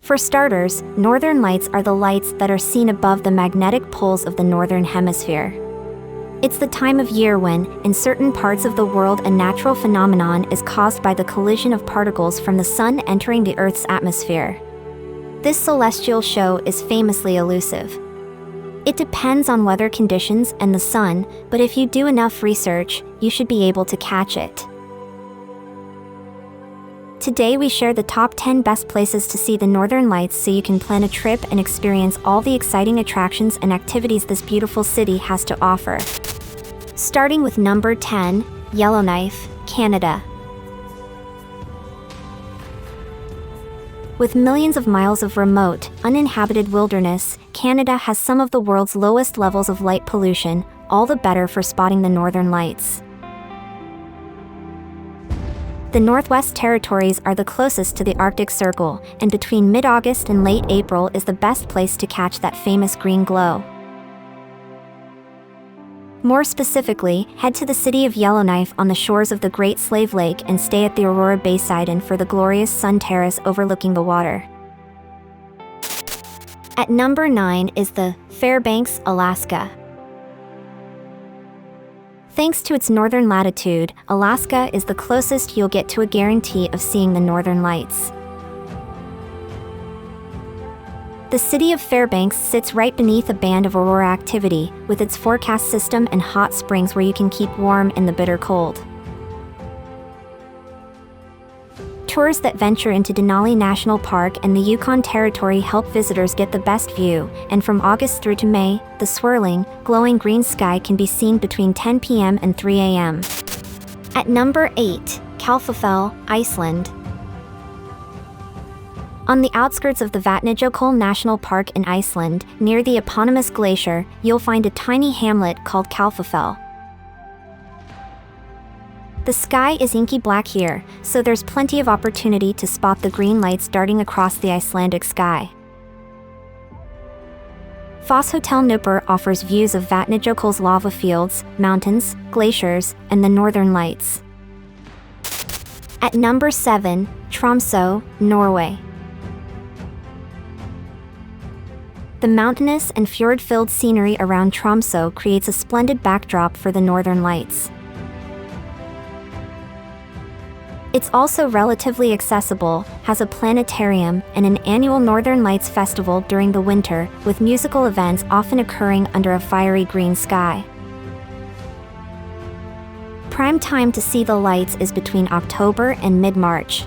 For starters, northern lights are the lights that are seen above the magnetic poles of the northern hemisphere. It's the time of year when, in certain parts of the world, a natural phenomenon is caused by the collision of particles from the sun entering the Earth's atmosphere. This celestial show is famously elusive. It depends on weather conditions and the sun, but if you do enough research, you should be able to catch it. Today we share the top 10 best places to see the northern lights so you can plan a trip and experience all the exciting attractions and activities this beautiful city has to offer. Starting with number 10, Yellowknife, Canada. With millions of miles of remote, uninhabited wilderness, Canada has some of the world's lowest levels of light pollution, all the better for spotting the northern lights. The Northwest Territories are the closest to the Arctic Circle, and between mid-August and late April is the best place to catch that famous green glow. More specifically, head to the city of Yellowknife on the shores of the Great Slave Lake and stay at the Aurora Bayside Inn for the glorious sun terrace overlooking the water. At number 9 is the Fairbanks, Alaska. Thanks to its northern latitude, Alaska is the closest you'll get to a guarantee of seeing the northern lights. The city of Fairbanks sits right beneath a band of aurora activity, with its forecast system and hot springs where you can keep warm in the bitter cold. Tours that venture into Denali National Park and the Yukon Territory help visitors get the best view, and from August through to May, the swirling, glowing green sky can be seen between 10 p.m. and 3 a.m. At number 8, Kalfafell, Iceland. On the outskirts of the Vatnajökull National Park in Iceland, near the eponymous glacier, you'll find a tiny hamlet called Kalfafell. The sky is inky black here, so there's plenty of opportunity to spot the green lights darting across the Icelandic sky. Foss Hotel Nupur offers views of Vatnajökull's lava fields, mountains, glaciers, and the northern lights. At number 7, Tromsø, Norway. The mountainous and fjord-filled scenery around Tromsø creates a splendid backdrop for the northern lights. It's also relatively accessible, has a planetarium, and an annual Northern Lights Festival during the winter, with musical events often occurring under a fiery green sky. Prime time to see the lights is between October and mid-March.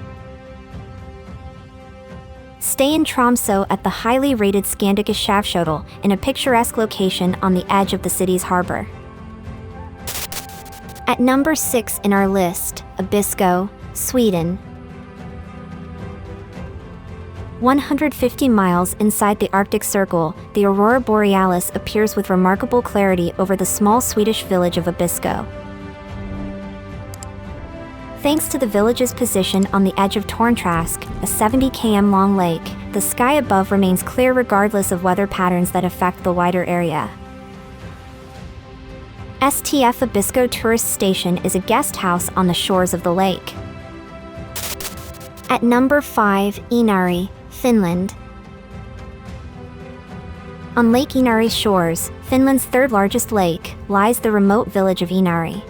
Stay in Tromsø at the highly rated Sandgerdi in a picturesque location on the edge of the city's harbor. At number 6 in our list, Abisko, Sweden. 150 miles inside the Arctic Circle, the Aurora Borealis appears with remarkable clarity over the small Swedish village of Abisko. Thanks to the village's position on the edge of Torntrask, a 70 km long lake, the sky above remains clear regardless of weather patterns that affect the wider area. STF Abisko Tourist Station is a guest house on the shores of the lake. At number 5, Inari, Finland. On Lake Inari's shores, Finland's third largest lake, lies the remote village of Inari.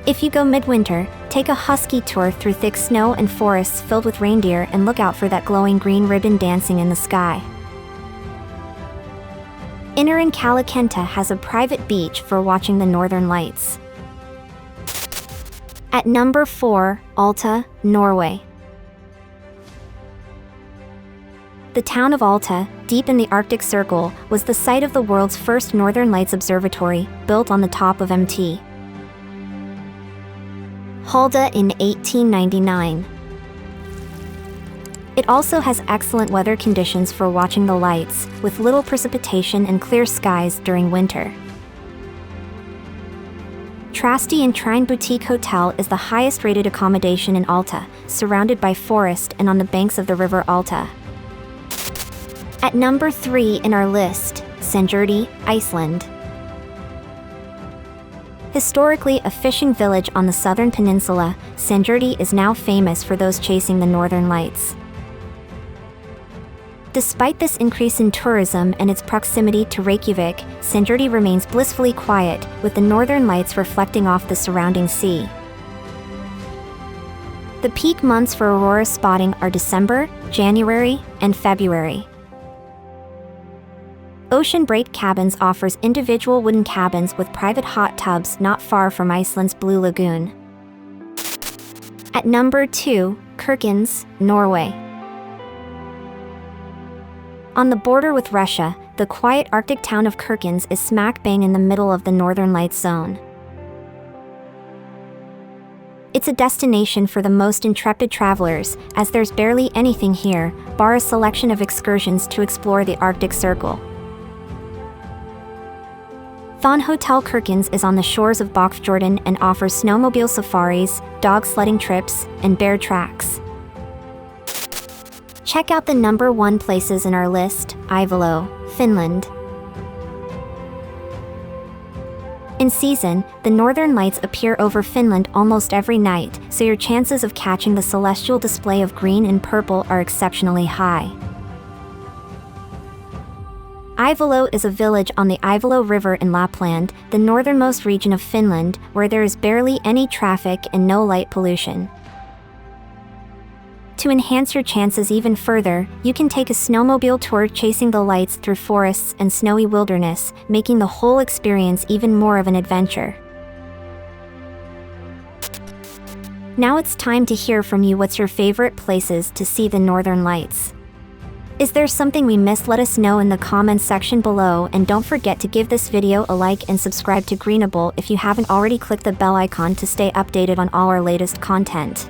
If you go midwinter, take a husky tour through thick snow and forests filled with reindeer and look out for that glowing green ribbon dancing in the sky. Inari has a private beach for watching the northern lights. At number 4, Alta, Norway. The town of Alta, deep in the Arctic Circle, was the site of the world's first Northern Lights Observatory, built on the top of Mt. Halda in 1899. It also has excellent weather conditions for watching the lights, with little precipitation and clear skies during winter. Trasti and Trine Boutique Hotel is the highest-rated accommodation in Alta, surrounded by forest and on the banks of the river Alta. At number 3 in our list, Sandgerdi, Iceland. Historically a fishing village on the southern peninsula, Sandgerdi is now famous for those chasing the northern lights. Despite this increase in tourism and its proximity to Reykjavik, Sandgerdi remains blissfully quiet, with the northern lights reflecting off the surrounding sea. The peak months for aurora spotting are December, January, and February. Ocean Break Cabins offers individual wooden cabins with private hot tubs not far from Iceland's Blue Lagoon. At number 2, Kirkenes, Norway. On the border with Russia, the quiet Arctic town of Kirkenes is smack bang in the middle of the Northern Lights zone. It's a destination for the most intrepid travelers, as there's barely anything here, bar a selection of excursions to explore the Arctic Circle. Thon Hotel Kirkenes is on the shores of Bokfjorden and offers snowmobile safaris, dog sledding trips, and bear tracks. Check out the number 1 places in our list, Ivalo, Finland. In season, the northern lights appear over Finland almost every night, so your chances of catching the celestial display of green and purple are exceptionally high. Ivalo is a village on the Ivalo River in Lapland, the northernmost region of Finland, where there is barely any traffic and no light pollution. To enhance your chances even further, you can take a snowmobile tour chasing the lights through forests and snowy wilderness, making the whole experience even more of an adventure. Now it's time to hear from you. What's your favorite places to see the northern lights? Is there something we missed? Let us know in the comments section below, and don't forget to give this video a like and subscribe to Greenable if you haven't already. Click the bell icon to stay updated on all our latest content.